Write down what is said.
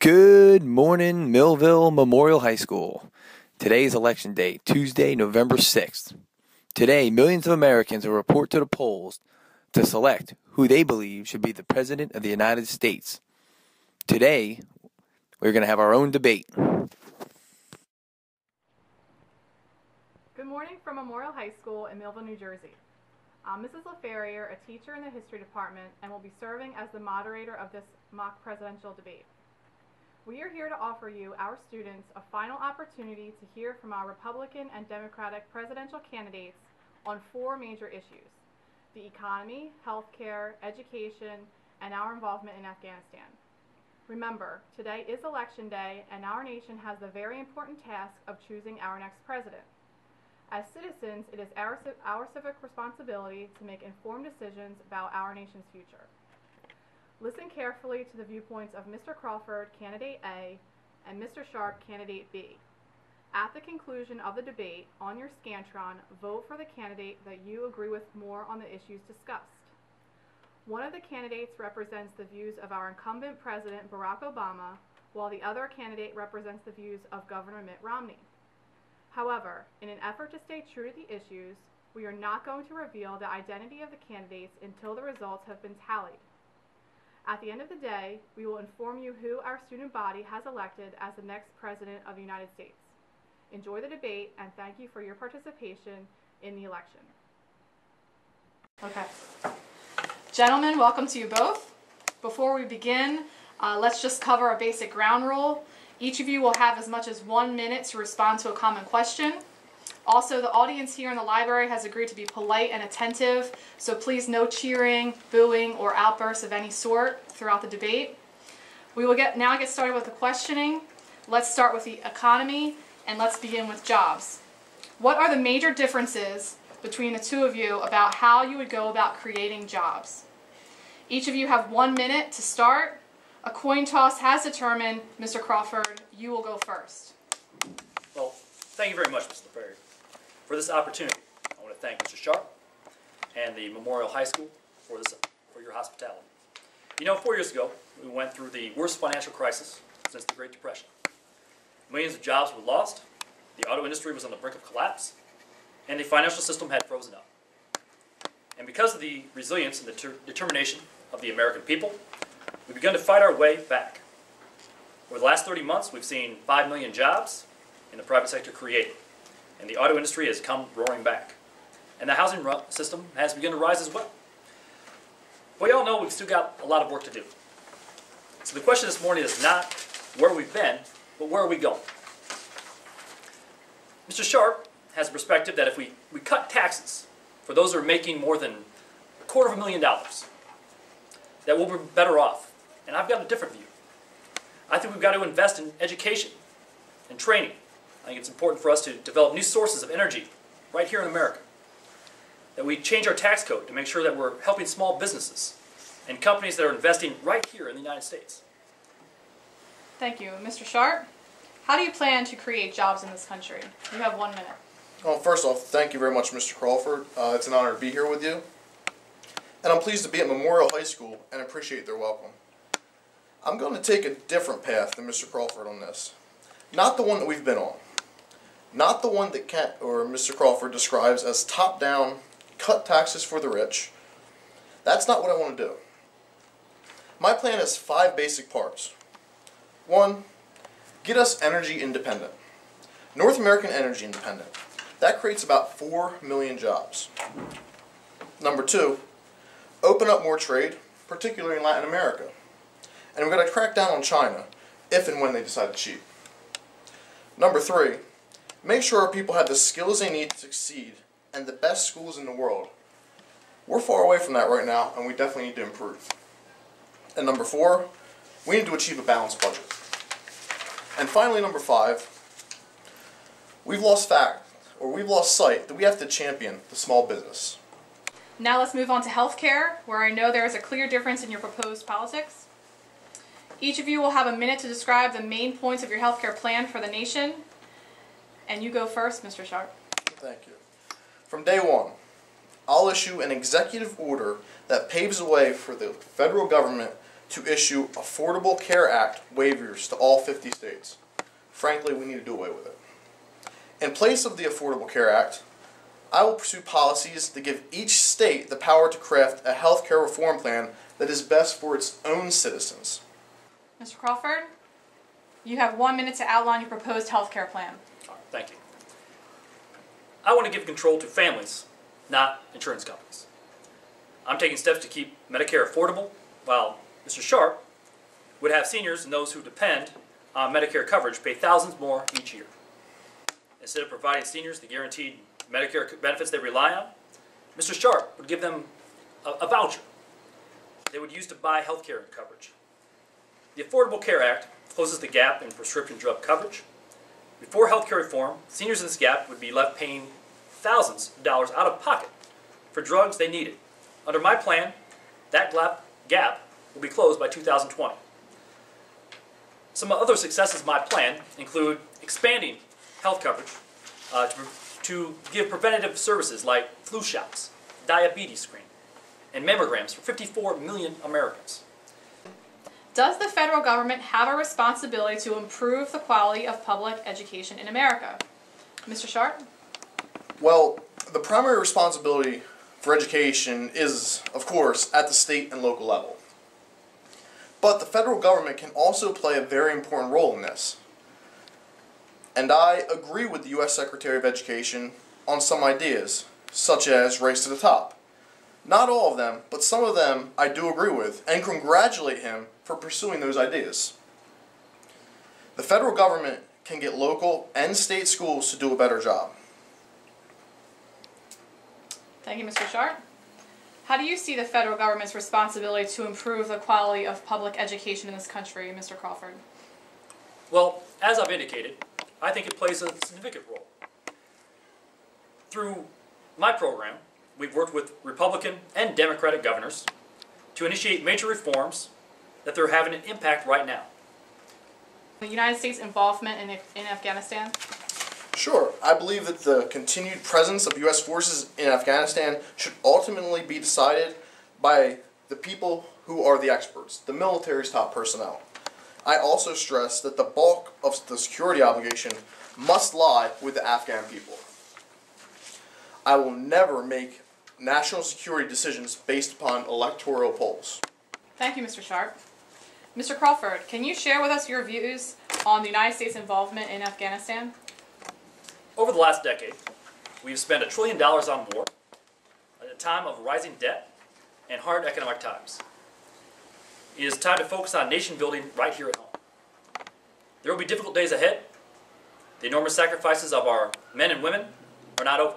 Good morning, Millville Memorial High School. Today is election day, Tuesday, November 6th. Today, millions of Americans will report to the polls to select who they believe should be the President of the United States. Today, we're going to have our own debate. Good morning from Memorial High School in Millville, New Jersey. I'm Mrs. LaFerrier, a teacher in the History Department, and will be serving as the moderator of this mock presidential debate. We are here to offer you, our students, a final opportunity to hear from our Republican and Democratic presidential candidates on four major issues: the economy, healthcare, education, and our involvement in Afghanistan. Remember, today is Election Day, and our nation has the very important task of choosing our next president. As citizens, it is our civic responsibility to make informed decisions about our nation's future. Listen carefully to the viewpoints of Mr. Crawford, Candidate A, and Mr. Sharp, Candidate B. At the conclusion of the debate, on your Scantron, vote for the candidate that you agree with more on the issues discussed. One of the candidates represents the views of our incumbent President, Barack Obama, while the other candidate represents the views of Governor Mitt Romney. However, in an effort to stay true to the issues, we are not going to reveal the identity of the candidates until the results have been tallied. At the end of the day, we will inform you who our student body has elected as the next President of the United States. Enjoy the debate, and thank you for your participation in the election. Okay. Gentlemen, welcome to you both. Before we begin, let's just cover a basic ground rule. Each of you will have as much as 1 minute to respond to a common question. Also, the audience here in the library has agreed to be polite and attentive, so please no cheering, booing, or outbursts of any sort throughout the debate. We will now get started with the questioning. Let's start with the economy, and let's begin with jobs. What are the major differences between the two of you about how you would go about creating jobs? Each of you have 1 minute to start. A coin toss has determined, Mr. Crawford, you will go first. Well, thank you very much, Mr. LaFerrier, for this opportunity. I want to thank Mr. Sharp and the Memorial High School for your hospitality. You know, 4 years ago, we went through the worst financial crisis since the Great Depression. Millions of jobs were lost, the auto industry was on the brink of collapse, and the financial system had frozen up. And because of the resilience and the determination of the American people, we've begun to fight our way back. Over the last 30 months, we've seen 5 million jobs in the private sector created, and the auto industry has come roaring back. And the housing system has begun to rise as well. But we all know we've still got a lot of work to do. So the question this morning is not where we've been, but where are we going? Mr. Sharp has a perspective that if we cut taxes for those who are making more than $250,000, that we'll be better off. And I've got a different view. I think we've got to invest in education and training. I think it's important for us to develop new sources of energy right here in America. That we change our tax code to make sure that we're helping small businesses and companies that are investing right here in the United States. Thank you. Mr. Sharp, how do you plan to create jobs in this country? You have 1 minute. Well, first off, thank you very much, Mr. Crawford. It's an honor to be here with you. And I'm pleased to be at Memorial High School and appreciate their welcome. I'm going to take a different path than Mr. Crawford on this. Not the one that we've been on. Not the one that Mr. Crawford describes as top-down, cut taxes for the rich. That's not what I want to do. My plan has 5 basic parts. 1, get us energy independent. North American energy independent. That creates about 4 million jobs. Number 2, open up more trade, particularly in Latin America. And we're going to crack down on China if and when they decide to cheat. Number 3, make sure our people have the skills they need to succeed and the best schools in the world. We're far away from that right now, and we definitely need to improve. And number 4, we need to achieve a balanced budget. And finally, number 5, we've lost sight that we have to champion the small business. Now let's move on to healthcare, where I know there is a clear difference in your proposed politics. Each of you will have a minute to describe the main points of your healthcare plan for the nation. And you go first, Mr. Sharp. Thank you. From day one, I'll issue an executive order that paves the way for the federal government to issue Affordable Care Act waivers to all 50 states. Frankly, we need to do away with it. In place of the Affordable Care Act, I will pursue policies that give each state the power to craft a health care reform plan that is best for its own citizens. Mr. Crawford, you have 1 minute to outline your proposed health care plan. All right, thank you. I want to give control to families, not insurance companies. I'm taking steps to keep Medicare affordable, while Mr. Sharp would have seniors and those who depend on Medicare coverage pay thousands more each year. Instead of providing seniors the guaranteed Medicare benefits they rely on, Mr. Sharp would give them a voucher they would use to buy health care coverage. The Affordable Care Act closes the gap in prescription drug coverage. Before health care reform, seniors in this gap would be left paying thousands of dollars out of pocket for drugs they needed. Under my plan, that gap will be closed by 2020. Some other successes of my plan include expanding health coverage to give preventative services like flu shots, diabetes screening, and mammograms for 54 million Americans. Does the federal government have a responsibility to improve the quality of public education in America? Mr. Sharp? Well, the primary responsibility for education is, of course, at the state and local level. But the federal government can also play a very important role in this. And I agree with the U.S. Secretary of Education on some ideas, such as Race to the Top. Not all of them, but some of them I do agree with, and congratulate him for pursuing those ideas. The federal government can get local and state schools to do a better job. Thank you, Mr. Sharp. How do you see the federal government's responsibility to improve the quality of public education in this country, Mr. Crawford? Well, as I've indicated, I think it plays a significant role. Through my program, we've worked with Republican and Democratic governors to initiate major reforms that are having an impact right now. The United States' involvement in Afghanistan? Sure, I believe that the continued presence of U.S. forces in Afghanistan should ultimately be decided by the people who are the experts, the military's top personnel. I also stress that the bulk of the security obligation must lie with the Afghan people. I will never make national security decisions based upon electoral polls. Thank you, Mr. Sharp. Mr. Crawford, can you share with us your views on the United States' involvement in Afghanistan? Over the last decade, we've spent $1 trillion on war at a time of rising debt and hard economic times. It is time to focus on nation building right here at home. There will be difficult days ahead. The enormous sacrifices of our men and women are not over.